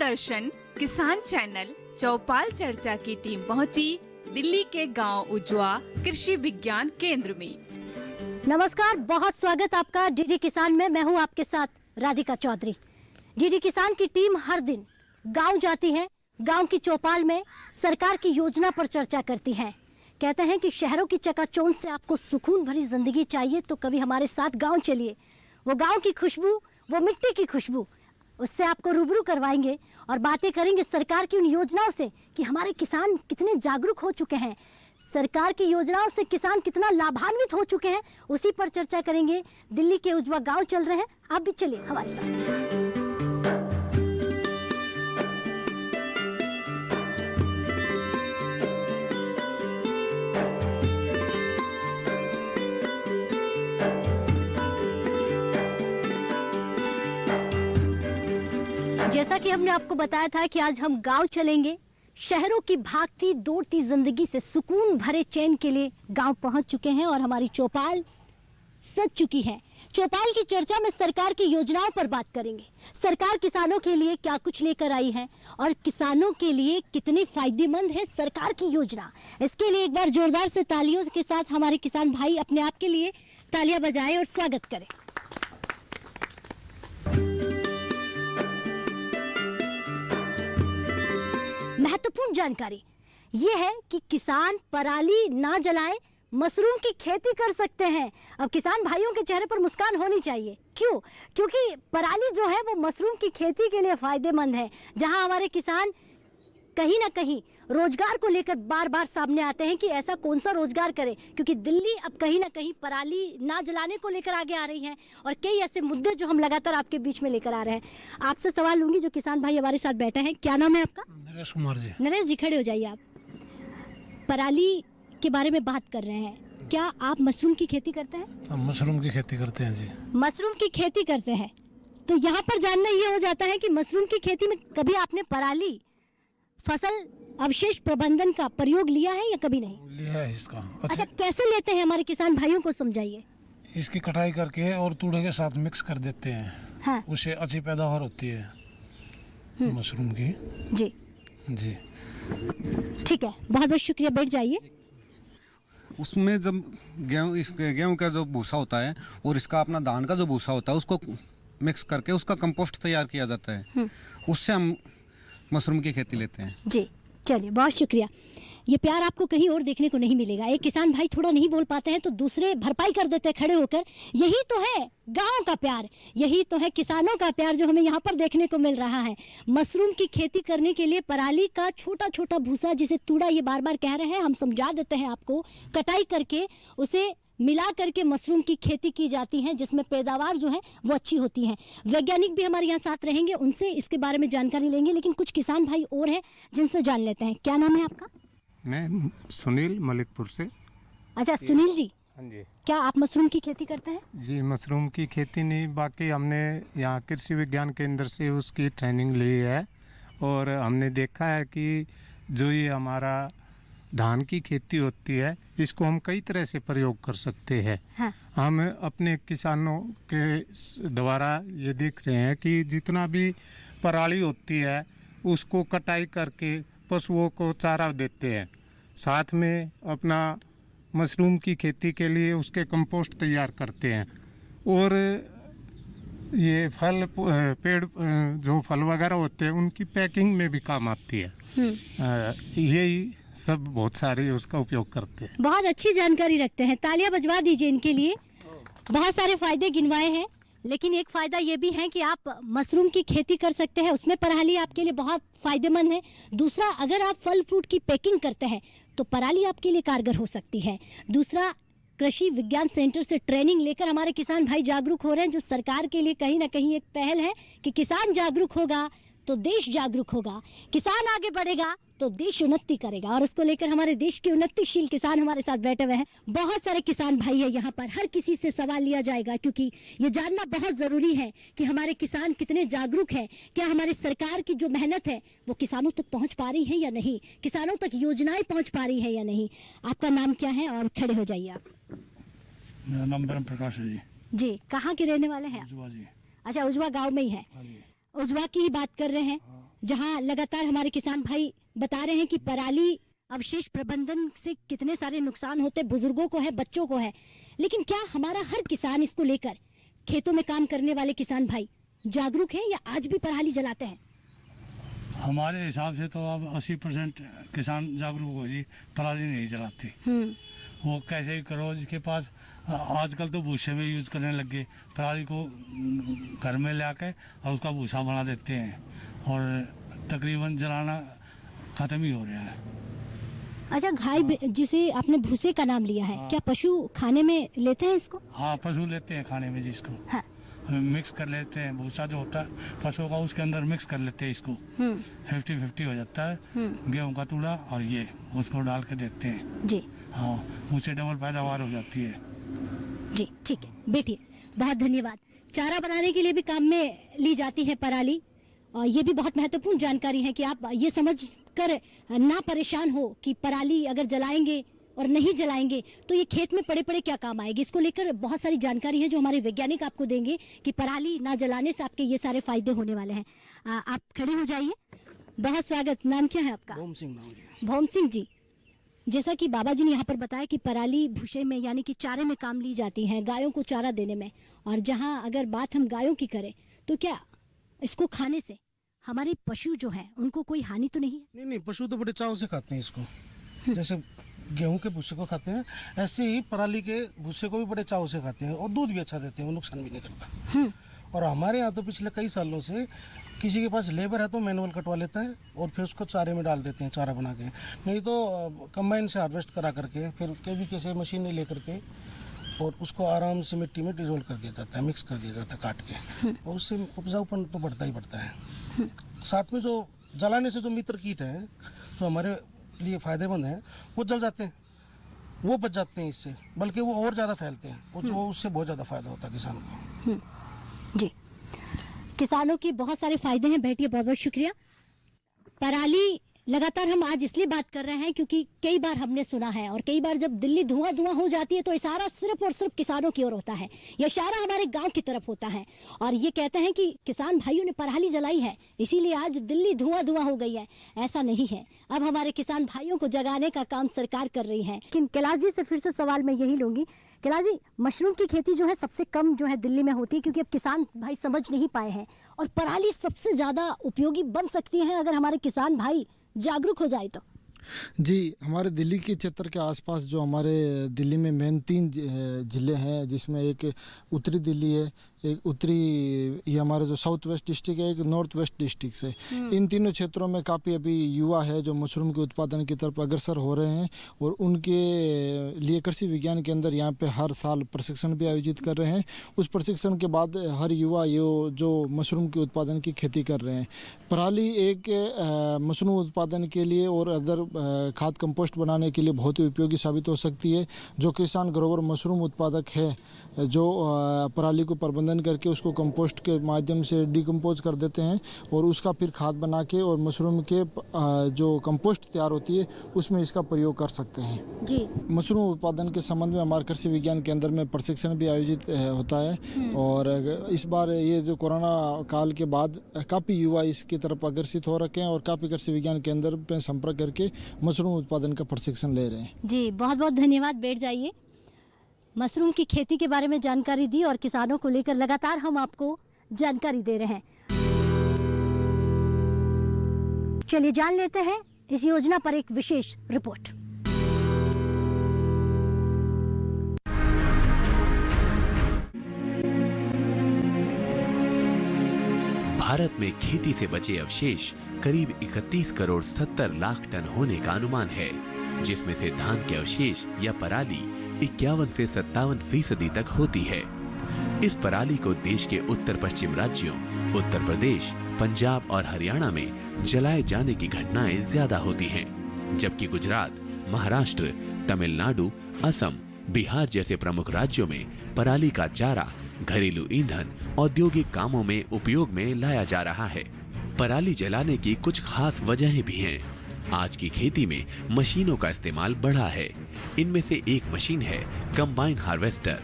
दूरदर्शन किसान चैनल चौपाल चर्चा की टीम पहुंची दिल्ली के गांव उजवा कृषि विज्ञान केंद्र में। नमस्कार, बहुत स्वागत आपका डीडी किसान में। मैं हूं आपके साथ राधिका चौधरी। डीडी किसान की टीम हर दिन गांव जाती है, गांव की चौपाल में सरकार की योजना पर चर्चा करती है। कहते हैं कि शहरों की चकाचौंध से आपको सुकून भरी जिंदगी चाहिए तो कभी हमारे साथ गांव चलिए। वो गांव की खुशबू, वो मिट्टी की खुशबू, उससे आपको रूबरू करवाएंगे और बातें करेंगे सरकार की उन योजनाओं से कि हमारे किसान कितने जागरूक हो चुके हैं, सरकार की योजनाओं से किसान कितना लाभान्वित हो चुके हैं, उसी पर चर्चा करेंगे। दिल्ली के उजवा गांव चल रहे हैं, आप भी चलिए हमारे साथ। जैसा कि हमने आपको बताया था कि आज हम गांव चलेंगे। शहरों की भागती दौड़ती जिंदगी से सुकून भरे चैन के लिए गांव पहुंच चुके हैं और हमारी चौपाल सज चुकी है। चौपाल की चर्चा में सरकार की योजनाओं पर बात करेंगे। सरकार किसानों के लिए क्या कुछ लेकर आई है और किसानों के लिए कितनी फायदेमंद है सरकार की योजना। इसके लिए एक बार जोरदार से तालियों के साथ हमारे किसान भाई अपने आप के लिए तालियां बजाएं और स्वागत करें। महत्वपूर्ण जानकारी ये है कि किसान पराली ना जलाए, मशरूम की खेती कर सकते हैं। अब किसान भाइयों के चेहरे पर मुस्कान होनी चाहिए। क्यों? क्योंकि पराली जो है वो मशरूम की खेती के लिए फायदेमंद है। जहां हमारे किसान कहीं ना कहीं रोजगार को लेकर बार बार सामने आते हैं कि ऐसा कौन सा रोजगार करें, क्योंकि दिल्ली अब कहीं ना कहीं पराली ना जलाने को लेकर आगे आ रही है और कई ऐसे मुद्दे जो हम लगातार आपके बीच में लेकर आ रहे हैं। आपसे सवाल लूंगी, जो किसान भाई हमारे साथ बैठे हैं, क्या नाम है आपका? नरेश कुमार जी। नरेश जी, खड़े हो जाइए। आप पराली के बारे में बात कर रहे हैं, क्या आप मशरूम की खेती करते हैं? हम मशरूम की खेती करते हैं जी। मशरूम की खेती करते हैं तो यहाँ पर जानना ये हो जाता है कि मशरूम की खेती में कभी आपने पराली फसल अवशेष प्रबंधन का प्रयोग लिया है या कभी नहीं लिया है इसका। अच्छा, कैसे लेते हैं हमारे किसान भाइयों को समझाइए। इसकी कटाई करके और तूड़े के साथ मिक्स कर देते हैं। हाँ। उससे अच्छी पैदावार होती है मशरूम की। जी जी ठीक है, बहुत बहुत शुक्रिया, बैठ जाइए। उसमें जब गेहूं का जो भूसा होता है और इसका अपना धान का जो भूसा होता है उसको मिक्स करके उसका कंपोस्ट तैयार किया जाता है। उससे हम मशरूम की खेती लेते हैं। जी चलिए, बहुत शुक्रिया। ये प्यार आपको कहीं और देखने को नहीं मिलेगा। एक किसान भाई थोड़ा नहीं बोल पाते हैं तो दूसरे भरपाई कर देते हैं खड़े होकर। यही तो है गांव का प्यार, यही तो है किसानों का प्यार जो हमें यहाँ पर देखने को मिल रहा है। मशरूम की खेती करने के लिए पराली का छोटा छोटा भूसा, जिसे तूड़ा ये बार बार कह रहे हैं, हम समझा देते हैं आपको, कटाई करके उसे मिला करके मशरूम की खेती की जाती है, जिसमें पैदावार जो है वो अच्छी होती है। वैज्ञानिक भी हमारे यहाँ साथ रहेंगे, उनसे इसके बारे में जानकारी लेंगे। लेकिन कुछ किसान भाई और हैं जिनसे जान लेते हैं। क्या नाम है आपका? मैं सुनील मलिकपुर से। अच्छा सुनील जी, हाँ जी। क्या आप मशरूम की खेती करते हैं? जी, मशरूम की खेती नहीं, बाकी हमने यहाँ कृषि विज्ञान केंद्र से उसकी ट्रेनिंग ली है और हमने देखा है कि जो ये हमारा धान की खेती होती है इसको हम कई तरह से प्रयोग कर सकते हैं। हाँ। हम अपने किसानों के द्वारा ये देख रहे हैं कि जितना भी पराली होती है उसको कटाई करके पशुओं को चारा देते हैं, साथ में अपना मशरूम की खेती के लिए उसके कंपोस्ट तैयार करते हैं और ये फल पेड़ जो फल वगैरह होते हैं उनकी पैकिंग में भी काम आती है। यही सब बहुत सारे उसका उपयोग करते हैं। बहुत अच्छी जानकारी रखते हैं, तालियां बजवा दीजिए इनके लिए। बहुत सारे फायदे गिनवाए हैं, लेकिन एक फायदा ये भी है कि आप मशरूम की खेती कर सकते हैं, उसमें पराली आपके लिए बहुत फायदेमंद है। दूसरा, अगर आप फल फ्रूट की पैकिंग करते हैं तो पराली आपके लिए कारगर हो सकती है। दूसरा, कृषि विज्ञान सेंटर से ट्रेनिंग लेकर हमारे किसान भाई जागरूक हो रहे हैं, जो सरकार के लिए कहीं ना कहीं एक पहल है कि किसान जागरूक होगा तो देश जागरूक होगा, किसान आगे बढ़ेगा तो देश उन्नति करेगा। और उसको लेकर हमारे देश के उन्नतिशील किसान हमारे साथ बैठे हुए हैं। बहुत सारे किसान भाई है यहाँ पर, हर किसी से सवाल लिया जाएगा क्योंकि ये जानना बहुत जरूरी है कि हमारे किसान कितने जागरूक हैं। क्या हमारी सरकार की जो मेहनत है वो किसानों तक पहुँच पा रही है या नहीं, किसानों तक योजनाएं पहुँच पा रही है या नहीं। आपका नाम क्या है और खड़े हो जाइए आप। मेरा नाम ब्रह्म प्रकाश है जी। जी, कहाँ के रहने वाले हैं? उजवा जी। अच्छा, उजवा गाँव में ही है। उजवा की ही बात कर रहे हैं, जहां लगातार हमारे किसान भाई बता रहे हैं कि पराली अवशेष प्रबंधन से कितने सारे नुकसान होते, बुजुर्गों को है, बच्चों को है। लेकिन क्या हमारा हर किसान इसको लेकर, खेतों में काम करने वाले किसान भाई जागरूक हैं या आज भी पराली जलाते हैं? हमारे हिसाब से तो अब 80% किसान जागरूक हो जी, पराली नहीं जलाते। वो कैसे ही करो, जिसके पास आजकल तो भूसे में यूज करने लग गए, पराली को घर में ले आके और उसका भूसा बना देते हैं और तकरीबन जलाना ख़त्म ही हो रहा है। अच्छा, घाय जिसे आपने भूसे का नाम लिया है, क्या पशु खाने में लेते हैं इसको? हाँ, पशु लेते हैं खाने में जिसको। हाँ। मिक्स कर लेते हैं, भूसा जो होता है पशुओं का उसके अंदर मिक्स कर लेते हैं इसको। 50-50 हो जाता है, गेहूं का तूड़ा और ये उसको डाल के देते हैं जी। हाँ, उससे डबल पैदावार हो जाती है जी, ठीक है, बैठिए, बहुत धन्यवाद। चारा बनाने के लिए भी काम में ली जाती है पराली, और ये भी बहुत महत्वपूर्ण जानकारी है कि आप ये समझ कर ना परेशान हो कि पराली अगर जलाएंगे और नहीं जलाएंगे तो ये खेत में पड़े पड़े क्या काम आएगी। इसको लेकर बहुत सारी जानकारी है जो हमारे वैज्ञानिक आपको देंगे कि पराली ना जलाने से आपके ये सारे फायदे होने वाले हैं। आप खड़े हो जाइए। बहुत स्वागत। नाम क्या है आपका? भौम सिंह नाम जी। भौम सिंह जी, जैसा कि बाबा जी ने यहाँ पर बताया कि पराली भूसे में यानी कि चारे में काम ली जाती है, गायों को चारा देने में। और जहाँ अगर बात हम गायों की करें तो क्या इसको खाने से हमारे पशु जो हैं उनको कोई हानि तो नहीं है? नहीं, पशु तो बड़े चाव से खाते हैं इसको। जैसे गेहूं के भूसे को खाते हैं, ऐसे ही पराली के भूसे को भी बड़े चाव से खाते हैं और दूध भी अच्छा देते हैं, वो नुकसान भी नहीं करता। और हमारे यहाँ तो पिछले कई सालों से किसी के पास लेबर है तो मैनुअल कटवा लेता है और फिर उसको चारे में डाल देते हैं, चारा बना के। नहीं तो कंबाइन से हार्वेस्ट करा करके फिर केवीके से मशीनें ले करके और उसको आराम से मिट्टी में डिजोल्व कर दिया जाता है, मिक्स कर दिया जाता है काट के, और उससे उपजाऊपन तो बढ़ता ही बढ़ता है। साथ में जो जलाने से जो मित्र कीट है जो हमारे लिए फ़ायदेमंद है वो जल जाते हैं, वो बच जाते हैं इससे, बल्कि वो और ज़्यादा फैलते हैं, वो उससे बहुत ज़्यादा फ़ायदा होता है किसान को। जी, किसानों के बहुत सारे फायदे हैं। बैठिए, बहुत बहुत शुक्रिया। पराली लगातार हम आज इसलिए बात कर रहे हैं क्योंकि कई बार हमने सुना है और कई बार जब दिल्ली धुआं धुआं हो जाती है तो इशारा सिर्फ और सिर्फ किसानों की ओर होता है, ये इशारा हमारे गांव की तरफ होता है और ये कहते हैं कि किसान भाइयों ने पराली जलाई है इसीलिए आज दिल्ली धुआं धुआं हो गई है। ऐसा नहीं है, अब हमारे किसान भाइयों को जगाने का काम सरकार कर रही है। लेकिन कैलाश जी से फिर से सवाल मैं यही लूंगी। कैलाश जी, मशरूम की खेती जो है सबसे कम जो है दिल्ली में होती है क्योंकि अब किसान भाई समझ नहीं पाए हैं, और पराली सबसे ज़्यादा उपयोगी बन सकती है अगर हमारे किसान भाई जागरूक हो जाए तो। जी, हमारे दिल्ली के क्षेत्र के आसपास जो हमारे दिल्ली में मेन 3 ज़िले हैं, जिसमें एक उत्तरी दिल्ली है, एक उत्तरी ये हमारे जो साउथ वेस्ट डिस्ट्रिक्ट है, एक नॉर्थ वेस्ट डिस्ट्रिक्ट से। इन तीनों क्षेत्रों में काफ़ी अभी युवा है जो मशरूम के उत्पादन की तरफ अग्रसर हो रहे हैं और उनके लिए कृषि विज्ञान के अंदर यहाँ पे हर साल प्रशिक्षण भी आयोजित कर रहे हैं। उस प्रशिक्षण के बाद हर युवा जो मशरूम के उत्पादन की खेती कर रहे हैं। पराली एक मशरूम उत्पादन के लिए और अदर खाद कंपोस्ट बनाने के लिए बहुत ही उपयोगी साबित हो सकती है। जो किसान ग्रोवर मशरूम उत्पादक है जो पराली को प्रबंधन करके उसको कंपोस्ट के माध्यम से डिकम्पोज कर देते हैं और उसका फिर खाद बना के और मशरूम के जो कंपोस्ट तैयार होती है उसमें इसका प्रयोग कर सकते हैं। जी, मशरूम उत्पादन के संबंध में हमारे कृषि विज्ञान केंद्र में प्रशिक्षण भी आयोजित होता है और इस बार ये जो कोरोना काल के बाद काफ़ी युवा इसकी तरफ अग्रसित हो रखे हैं और काफ़ी कृषि विज्ञान केंद्र पर संपर्क करके मशरूम उत्पादन का प्रशिक्षण ले रहे हैं। जी, बहुत बहुत धन्यवाद। बैठ जाइए। मशरूम की खेती के बारे में जानकारी दी और किसानों को लेकर लगातार हम आपको जानकारी दे रहे हैं। चलिए जान लेते हैं इस योजना पर एक विशेष रिपोर्ट। भारत में खेती से बचे अवशेष करीब 31 करोड़ 70 लाख टन होने का अनुमान है, जिसमें से धान के अवशेष या पराली 51 से 57% तक होती है। इस पराली को देश के उत्तर पश्चिम राज्यों उत्तर प्रदेश, पंजाब और हरियाणा में जलाए जाने की घटनाएं ज्यादा होती हैं, जबकि गुजरात, महाराष्ट्र, तमिलनाडु, असम, बिहार जैसे प्रमुख राज्यों में पराली का चारा घरेलू ईंधन औद्योगिक कामों में उपयोग में लाया जा रहा है। पराली जलाने की कुछ खास वजहें भी हैं। आज की खेती में मशीनों का इस्तेमाल बढ़ा है। इनमें से एक मशीन है कंबाइन हार्वेस्टर।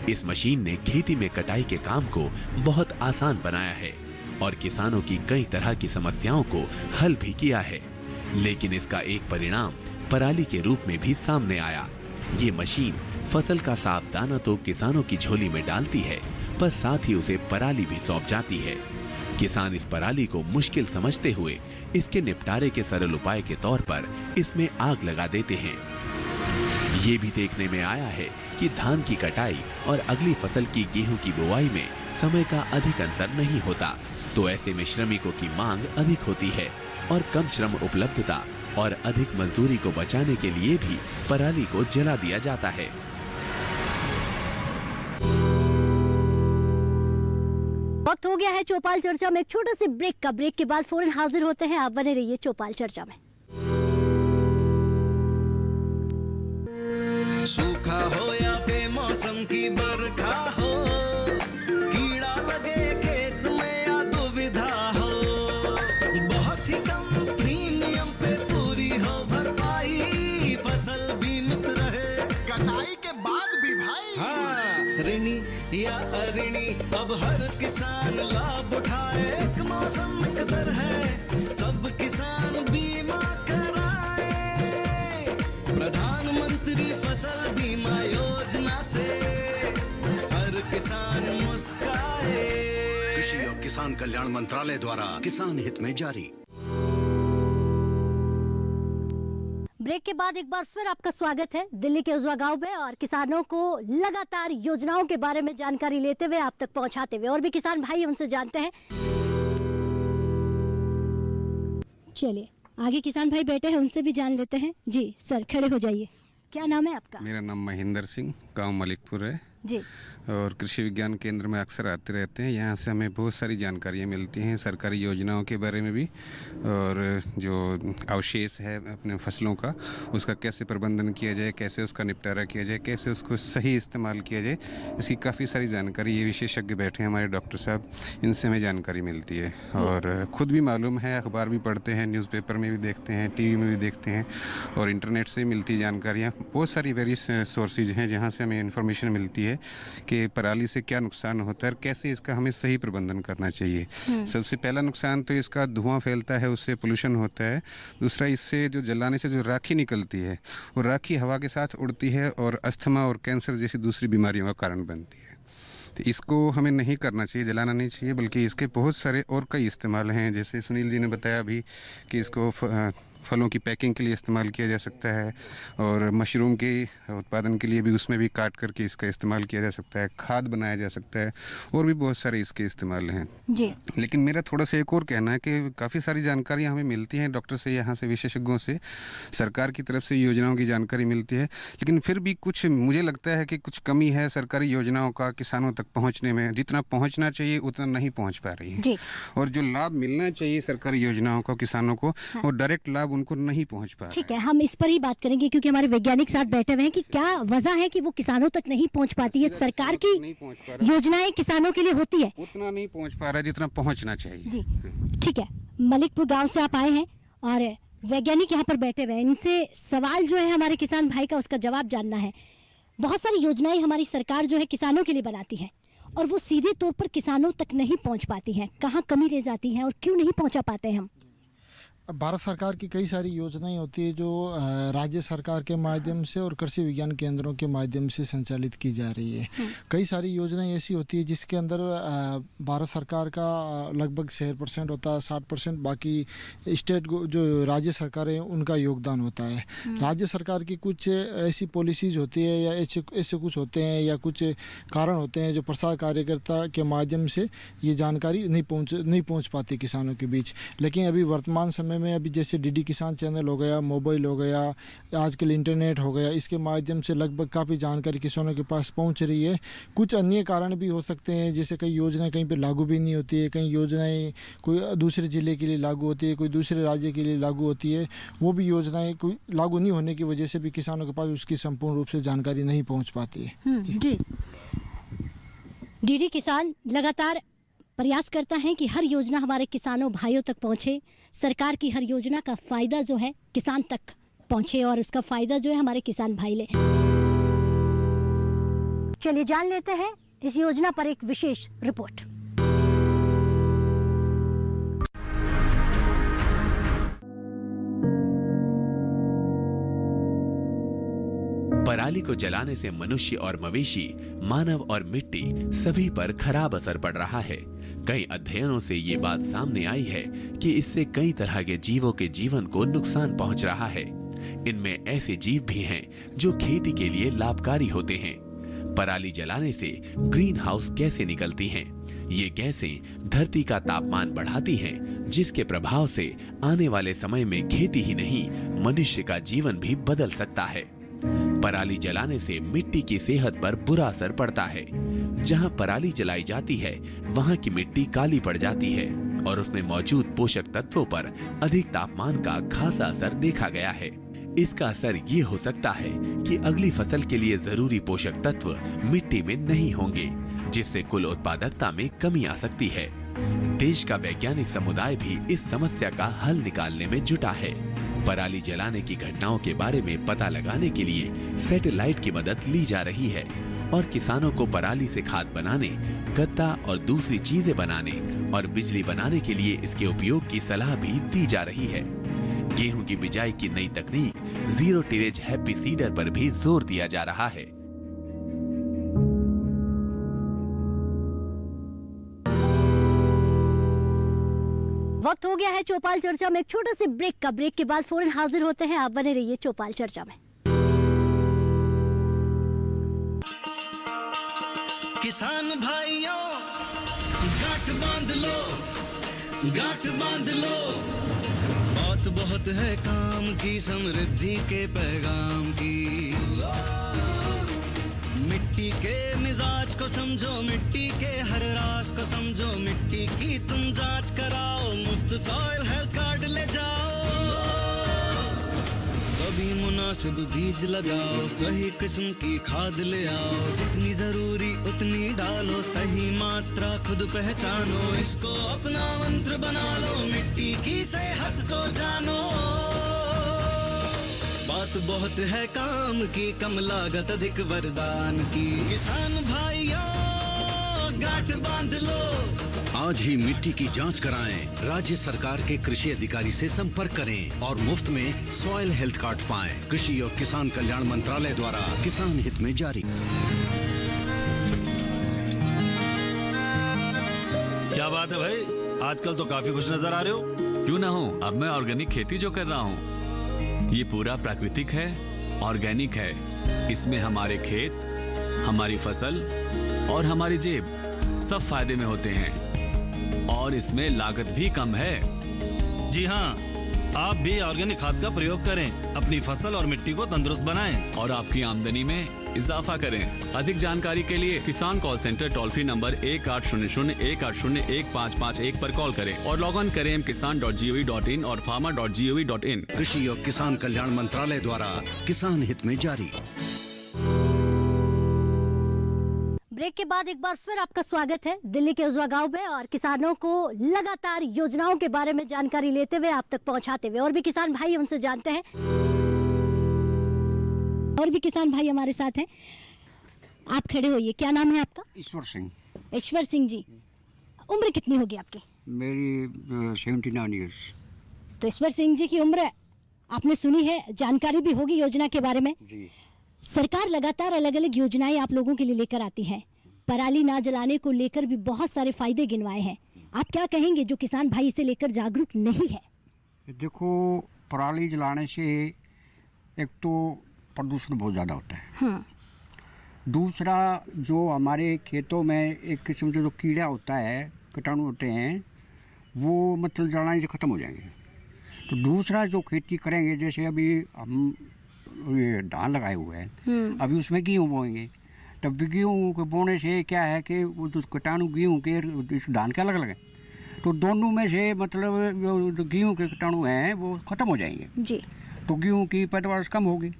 इस मशीन ने खेती में कटाई के काम को बहुत आसान बनाया है। और किसानों की कई तरह की समस्याओं को हल भी किया है। लेकिन इसका एक परिणाम पराली के रूप में भी सामने आया। ये मशीन फसल का साफ दाना तो किसानों की झोली में डालती है, पर साथ ही उसे पराली भी सौंप जाती है। किसान इस पराली को मुश्किल समझते हुए इसके निपटारे के सरल उपाय के तौर पर इसमें आग लगा देते हैं। ये भी देखने में आया है कि धान की कटाई और अगली फसल की गेहूं की बुवाई में समय का अधिक अंतर नहीं होता, तो ऐसे में श्रमिकों की मांग अधिक होती है और कम श्रम उपलब्धता और अधिक मजदूरी को बचाने के लिए भी पराली को जला दिया जाता है। वक्त हो गया है चौपाल चर्चा में एक छोटे से ब्रेक का। ब्रेक के बाद फौरन हाजिर होते हैं। आप बने रहिए चौपाल चर्चा में। सूखा हो या बेमौसम की बरखा हो, कीड़ा लगे खेत में या दुविधा हो, बहुत ही कम प्रीमियम पे पूरी हो भरपाई, फसल बीमित रहे कटाई के बाद भी भाई। हाँ, ऋणी या अऋणी अब हर किसान लाभ उठाए। एक मौसम एक दर है, सब किसान बीमा कराए। प्रधानमंत्री फसल बीमा योजना से हर किसान मुस्काए। कृषि और किसान कल्याण मंत्रालय द्वारा किसान हित में जारी। ब्रेक के बाद एक बार फिर आपका स्वागत है दिल्ली के उजवा गांव में, और किसानों को लगातार योजनाओं के बारे में जानकारी लेते हुए आप तक पहुंचाते हुए। और भी किसान भाई उनसे जानते हैं। चलिए आगे किसान भाई बैठे हैं, उनसे भी जान लेते हैं। जी सर, खड़े हो जाइए। क्या नाम है आपका? मेरा नाम महेंद्र सिंह, गांव मलिकपुर है जी। और कृषि विज्ञान केंद्र में अक्सर आते रहते हैं। यहाँ से हमें बहुत सारी जानकारियाँ मिलती हैं सरकारी योजनाओं के बारे में भी, और जो अवशेष है अपने फसलों का उसका कैसे प्रबंधन किया जाए, कैसे उसका निपटारा किया जाए, कैसे उसको सही इस्तेमाल किया जाए, इसकी काफ़ी सारी जानकारी ये विशेषज्ञ बैठे हैं हमारे डॉक्टर साहब, इनसे हमें जानकारी मिलती है। और ख़ुद भी मालूम है, अखबार भी पढ़ते हैं, न्यूज़पेपर में भी देखते हैं, टीवी में भी देखते हैं, और इंटरनेट से मिलती जानकारियाँ। बहुत सारी वेरियस सोर्सेज हैं जहाँ से हमें इन्फॉर्मेशन मिलती है कि पराली से क्या नुकसान होता है और कैसे इसका हमें सही प्रबंधन करना चाहिए। सबसे पहला नुकसान तो इसका धुआं फैलता है, उससे पोल्यूशन होता है। दूसरा, इससे जो जलाने से जो राखी निकलती है वो राखी हवा के साथ उड़ती है और अस्थमा और कैंसर जैसी दूसरी बीमारियों का कारण बनती है। तो इसको हमें नहीं करना चाहिए, जलाना नहीं चाहिए, बल्कि इसके बहुत सारे और कई इस्तेमाल हैं। जैसे सुनील जी ने बताया अभी कि इसको फलों की पैकिंग के लिए इस्तेमाल किया जा सकता है, और मशरूम के उत्पादन के लिए भी उसमें भी काट करके इसका इस्तेमाल किया जा सकता है, खाद बनाया जा सकता है, और भी बहुत सारे इसके इस्तेमाल हैं जी। लेकिन मेरा थोड़ा सा एक और कहना है कि काफ़ी सारी जानकारियाँ हमें मिलती हैं डॉक्टर से, यहाँ से विशेषज्ञों से, सरकार की तरफ से योजनाओं की जानकारी मिलती है, लेकिन फिर भी कुछ मुझे लगता है कि कुछ कमी है सरकारी योजनाओं का किसानों तक पहुँचने में। जितना पहुँचना चाहिए उतना नहीं पहुँच पा रही है, और जो लाभ मिलना चाहिए सरकारी योजनाओं को किसानों को, वो डायरेक्ट लाभ उनको नहीं पहुंच पा रहा है। ठीक है, हम इस पर ही बात करेंगे क्योंकि हमारे वैज्ञानिक साथ बैठे हुए हैं कि क्या वजह है कि वो किसानों तक नहीं पहुंच पाती है। सरकार की योजनाएं किसानों के लिए होती है, उतना नहीं पहुंच पा रहा है जितना पहुंचना चाहिए जी। ठीक है, मलिकपुर गांव से आप आए हैं और वैज्ञानिक यहाँ पर बैठे हुए हैं, इनसे सवाल जो है हमारे किसान भाई का उसका जवाब जानना है। बहुत सारी योजनाएं हमारी सरकार जो है किसानों के लिए बनाती है और वो सीधे तौर पर किसानों तक नहीं पहुँच पाती है। कहाँ कमी रह जाती है और क्यों नहीं पहुँचा पाते हैं हम? भारत सरकार की कई सारी योजनाएं होती है जो राज्य सरकार के माध्यम से और कृषि विज्ञान केंद्रों के माध्यम से संचालित की जा रही है। कई सारी योजनाएं ऐसी होती है जिसके अंदर भारत सरकार का लगभग 6% होता है, 60% बाकी स्टेट जो राज्य सरकार है उनका योगदान होता है। राज्य सरकार की कुछ ऐसी पॉलिसीज होती है या ऐसे कुछ होते हैं या कुछ कारण होते हैं जो प्रसार कार्यकर्ता के माध्यम से ये जानकारी नहीं पहुँच पाती किसानों के बीच। लेकिन अभी वर्तमान समय में अभी जैसे डीडी किसान चैनल हो गया, मोबाइल हो गया, आजकल इंटरनेट हो गया, इसके माध्यम से लगभग काफ़ी जानकारी किसानों के पास पहुंच रही है। कुछ अन्य कारण भी हो सकते हैं, जैसे कई योजनाएं कहीं पे लागू भी नहीं होती है, कई योजनाएं कोई दूसरे ज़िले के लिए लागू होती है, कोई दूसरे राज्य के लिए लागू होती है। वो भी योजनाएं कोई लागू नहीं होने की वजह से भी किसानों के पास उसकी संपूर्ण रूप से जानकारी नहीं पहुँच पाती है। जी। डीडी किसान लगातार प्रयास करता है कि हर योजना हमारे किसानों भाइयों तक पहुंचे, सरकार की हर योजना का फ़ायदा जो है किसान तक पहुंचे और उसका फ़ायदा जो है हमारे किसान भाई ले। चलिए जान लेते हैं इस योजना पर एक विशेष रिपोर्ट। पराली को जलाने से मनुष्य और मवेशी, मानव और मिट्टी सभी पर खराब असर पड़ रहा है। कई अध्ययनों से ये बात सामने आई है कि इससे कई तरह के जीवों के जीवन को नुकसान पहुंच रहा है। इनमें ऐसे जीव भी हैं जो खेती के लिए लाभकारी होते हैं। पराली जलाने से ग्रीन हाउस गैसें निकलती हैं। ये गैसें धरती का तापमान बढ़ाती हैं, जिसके प्रभाव से आने वाले समय में खेती ही नहीं, मनुष्य का जीवन भी बदल सकता है। पराली जलाने से मिट्टी की सेहत पर बुरा असर पड़ता है। जहां पराली जलाई जाती है, वहां की मिट्टी काली पड़ जाती है और उसमें मौजूद पोषक तत्वों पर अधिक तापमान का खासा असर देखा गया है। इसका असर ये हो सकता है कि अगली फसल के लिए जरूरी पोषक तत्व मिट्टी में नहीं होंगे, जिससे कुल उत्पादकता में कमी आ सकती है। देश का वैज्ञानिक समुदाय भी इस समस्या का हल निकालने में जुटा है। पराली जलाने की घटनाओं के बारे में पता लगाने के लिए सैटेलाइट की मदद ली जा रही है और किसानों को पराली से खाद बनाने, गत्ता और दूसरी चीजें बनाने और बिजली बनाने के लिए इसके उपयोग की सलाह भी दी जा रही है। गेहूं की बिजाई की नई तकनीक जीरो टिलेज हैप्पी सीडर पर भी जोर दिया जा रहा है। वक्त हो गया है चौपाल चर्चा में एक छोटे से ब्रेक का। ब्रेक के बाद फौरन हाजिर होते हैं। आप बने रहिए चौपाल चर्चा में। किसान भाइयों गांठ बांध लो, गांठ बांध लो, बात बहुत है काम की, समृद्धि के पैगाम की। मिट्टी के मिजाज को समझो, मिट्टी के हर राज को समझो, मिट्टी की तुम जांच कराओ, मुफ्त सॉइल हेल्थ कार्ड ले जाओ। कभी मुनासिब बीज लगाओ, सही किस्म की खाद ले आओ, जितनी जरूरी उतनी डालो, सही मात्रा खुद पहचानो, इसको अपना मंत्र बना लो, मिट्टी की सेहत को जानो। बात बहुत है काम की, कम लागत अधिक वरदान की। किसान भाइयों गांठ बांध लो, आज ही मिट्टी की जांच कराएं। राज्य सरकार के कृषि अधिकारी से संपर्क करें और मुफ्त में सॉइल हेल्थ कार्ड पाएं। कृषि और किसान कल्याण मंत्रालय द्वारा किसान हित में जारी। क्या बात है भाई, आजकल तो काफी खुश नजर आ रहे हो। क्यों ना हो, अब मैं ऑर्गेनिक खेती जो कर रहा हूँ ये पूरा प्राकृतिक है, ऑर्गेनिक है। इसमें हमारे खेत, हमारी फसल और हमारी जेब सब फायदे में होते हैं और इसमें लागत भी कम है। जी हाँ, आप भी ऑर्गेनिक खाद का प्रयोग करें, अपनी फसल और मिट्टी को तंदुरुस्त बनाएं और आपकी आमदनी में इजाफा करें। अधिक जानकारी के लिए किसान call centre toll free number 1800-180-1551 पर कॉल करें और लॉग ऑन करें kisan.gov.in और farmer.gov.in। कृषि और किसान कल्याण मंत्रालय द्वारा किसान हित में जारी। ब्रेक के बाद एक बार फिर आपका स्वागत है दिल्ली के उजवा गांव में और किसानों को लगातार योजनाओं के बारे में जानकारी लेते हुए आप तक पहुंचाते हुए। और भी किसान भाई उनसे जानते हैं, और भी किसान भाई हमारे साथ हैं। आप खड़े होइए, क्या नाम है आपका? ईश्वर सिंह। ईश्वर सिंह जी, उम्र कितनी होगी आपकी? मेरी 79 ईयर्स। तो ईश्वर सिंह जी की उम्र आपने सुनी है, जानकारी भी होगी योजना के बारे में जी। सरकार लगातार अलग अलग योजनाएं आप लोगों के लिए लेकर आती है। पराली ना जलाने को लेकर भी बहुत सारे फायदे गिनवाए हैं। आप क्या कहेंगे जो किसान भाई इसे लेकर जागरूक नहीं है? देखो, पराली जलाने से एक तो प्रदूषण बहुत ज़्यादा होता है, दूसरा जो हमारे खेतों में एक किस्म से जो कीड़ा होता है, कीटाणु होते हैं, वो मतलब जलाने से ख़त्म हो जाएंगे। तो दूसरा जो खेती करेंगे, जैसे अभी हम ये धान लगाए हुए हैं, अभी उसमें गेहूँ बोएंगे, तब गेहूँ के बोने से क्या है कि वो जो कीटाणु गेहूँ के इस धान के अलग अलग हैं, तो दोनों में से मतलब जो गेहूँ के कीटाणु हैं वो ख़त्म हो जाएंगे जी। तो गेहूँ की पैदावार कम होगी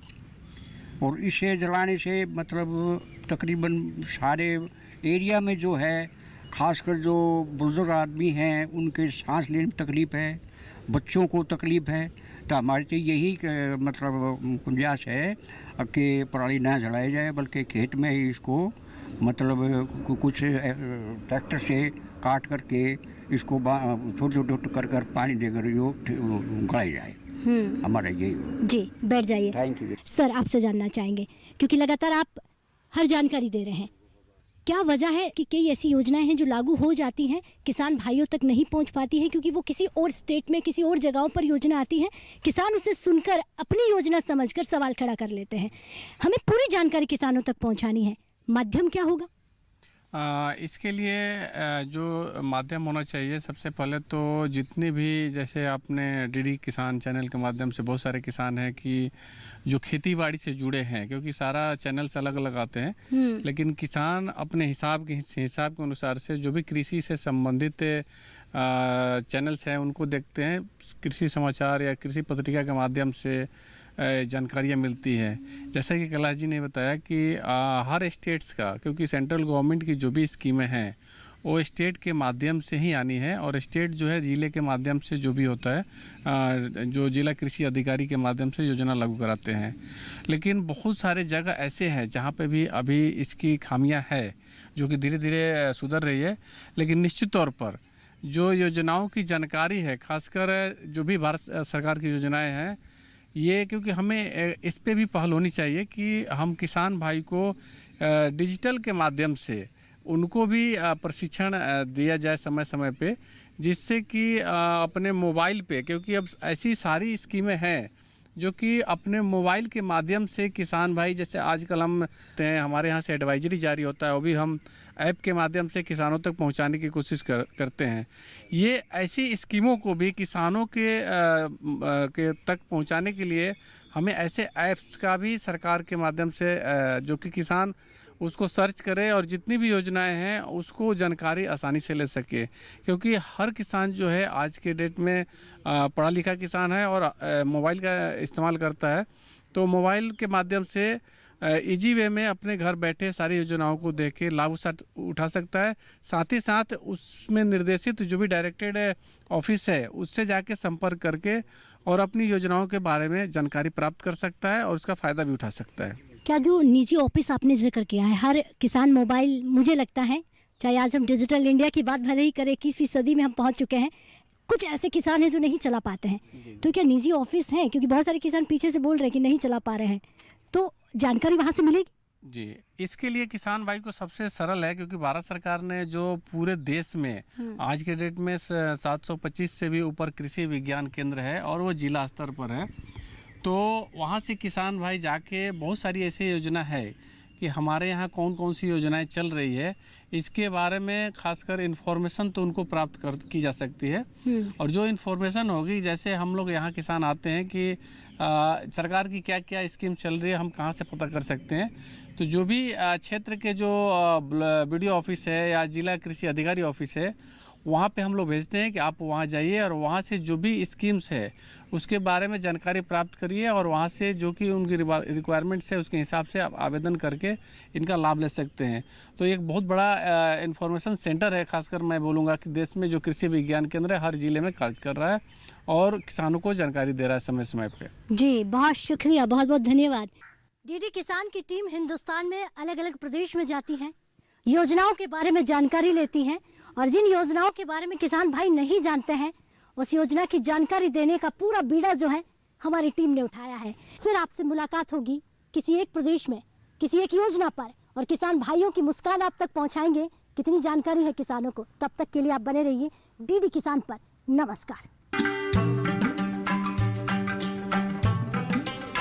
और इसे जलाने से मतलब तकरीबन सारे एरिया में जो है, खासकर जो बुजुर्ग आदमी हैं उनके सांस लेने में तकलीफ़ है, बच्चों को तकलीफ़ है। तो हमारे तो यही मतलब गुंजाइश है कि पराली ना जलाया जाए, बल्कि खेत में ही इसको मतलब कुछ ट्रैक्टर से काट करके इसको छोटे छोटे कर पानी देकर यो गड़ाई जाए। हमारा यही जी, बैठ जाइए। Thank you. सर, आपसे जानना चाहेंगे, क्योंकि लगातार आप हर जानकारी दे रहे हैं, क्या वजह है कि कई ऐसी योजनाएं हैं जो लागू हो जाती हैं, किसान भाइयों तक नहीं पहुंच पाती हैं, क्योंकि वो किसी और स्टेट में, किसी और जगहों पर योजना आती है, किसान उसे सुनकर अपनी योजना समझकर सवाल खड़ा कर लेते हैं। हमें पूरी जानकारी किसानों तक पहुंचानी है, माध्यम क्या होगा? इसके लिए जो माध्यम होना चाहिए, सबसे पहले तो जितने भी, जैसे आपने डीडी किसान चैनल के माध्यम से बहुत सारे किसान हैं कि जो खेती बाड़ी से जुड़े हैं, क्योंकि सारा चैनल्स अलग अलग आते हैं, लेकिन किसान अपने हिसाब के अनुसार से जो भी कृषि से संबंधित चैनल्स हैं उनको देखते हैं। कृषि समाचार या कृषि पत्रिका के माध्यम से जानकारियाँ मिलती हैं। जैसा कि कैलाश जी ने बताया कि हर स्टेट्स का, क्योंकि सेंट्रल गवर्नमेंट की जो भी स्कीमें हैं वो स्टेट के माध्यम से ही आनी है, और स्टेट जो है ज़िले के माध्यम से जो भी होता है, जो जिला कृषि अधिकारी के माध्यम से योजना लागू कराते हैं। लेकिन बहुत सारे जगह ऐसे हैं जहाँ पे भी अभी इसकी खामियां है, जो कि धीरे धीरे सुधर रही है। लेकिन निश्चित तौर पर जो योजनाओं की जानकारी है, खासकर जो भी भारत सरकार की योजनाएँ हैं, ये क्योंकि हमें इस पे भी पहल होनी चाहिए कि हम किसान भाई को डिजिटल के माध्यम से उनको भी प्रशिक्षण दिया जाए समय समय पे, जिससे कि अपने मोबाइल पे, क्योंकि अब ऐसी सारी स्कीमें हैं जो कि अपने मोबाइल के माध्यम से किसान भाई, जैसे आजकल हम हमारे यहाँ से एडवाइजरी जारी होता है, वो भी हम ऐप के माध्यम से किसानों तक पहुँचाने की कोशिश करते हैं। ये ऐसी स्कीमों को भी किसानों के तक पहुँचाने के लिए हमें ऐसे ऐप्स का भी सरकार के माध्यम से, जो कि किसान उसको सर्च करे और जितनी भी योजनाएं हैं उसको जानकारी आसानी से ले सके, क्योंकि हर किसान जो है आज के डेट में पढ़ा लिखा किसान है और मोबाइल का इस्तेमाल करता है। तो मोबाइल के माध्यम से इजी वे में अपने घर बैठे सारी योजनाओं को देख के लाभ उठा सकता है। साथ ही साथ उसमें निर्देशित जो भी डायरेक्टेड ऑफिस है उससे जाके संपर्क करके और अपनी योजनाओं के बारे में जानकारी प्राप्त कर सकता है और उसका फ़ायदा भी उठा सकता है। क्या जो निजी ऑफिस आपने जिक्र किया है, हर किसान मोबाइल, मुझे लगता है चाहे आज हम डिजिटल इंडिया की बात भले ही करें, 21वीं सदी में हम पहुंच चुके हैं, कुछ ऐसे किसान हैं जो नहीं चला पाते हैं, तो क्या निजी ऑफिस हैं? क्योंकि बहुत सारे किसान पीछे से बोल रहे हैं कि नहीं चला पा रहे हैं, तो जानकारी वहाँ से मिलेगी? जी, इसके लिए किसान भाई को सबसे सरल है, क्योंकि भारत सरकार ने जो पूरे देश में आज के डेट में 725 से भी ऊपर कृषि विज्ञान केंद्र है और वो जिला स्तर पर है, तो वहाँ से किसान भाई जाके बहुत सारी ऐसी योजना है कि हमारे यहाँ कौन कौन सी योजनाएं चल रही है, इसके बारे में खासकर इन्फॉर्मेशन तो उनको प्राप्त की जा सकती है। और जो इन्फॉर्मेशन होगी, जैसे हम लोग यहाँ किसान आते हैं कि सरकार की क्या क्या स्कीम चल रही है, हम कहाँ से पता कर सकते हैं, तो जो भी क्षेत्र के जो BDO ऑफिस है या जिला कृषि अधिकारी ऑफिस है, वहाँ पे हम लोग भेजते हैं कि आप वहाँ जाइए और वहाँ से जो भी स्कीम्स है उसके बारे में जानकारी प्राप्त करिए और वहाँ से जो कि उनकी रिक्वायरमेंट्स है उसके हिसाब से आप आवेदन करके इनका लाभ ले सकते हैं। तो एक बहुत बड़ा इंफॉर्मेशन सेंटर है, खासकर मैं बोलूँगा कि देश में जो कृषि विज्ञान केंद्र है हर ज़िले में कार्य कर रहा है और किसानों को जानकारी दे रहा है समय समय पर। जी, बहुत शुक्रिया, बहुत बहुत धन्यवाद। डीडी किसान की टीम हिंदुस्तान में अलग अलग प्रदेश में जाती है, योजनाओं के बारे में जानकारी लेती हैं, और जिन योजनाओं के बारे में किसान भाई नहीं जानते हैं उस योजना की जानकारी देने का पूरा बीड़ा जो है हमारी टीम ने उठाया है। फिर आपसे मुलाकात होगी किसी एक प्रदेश में, किसी एक योजना पर, और किसान भाइयों की मुस्कान आप तक पहुंचाएंगे कितनी जानकारी है किसानों को। तब तक के लिए आप बने रहिए डीडी किसान पर। नमस्कार।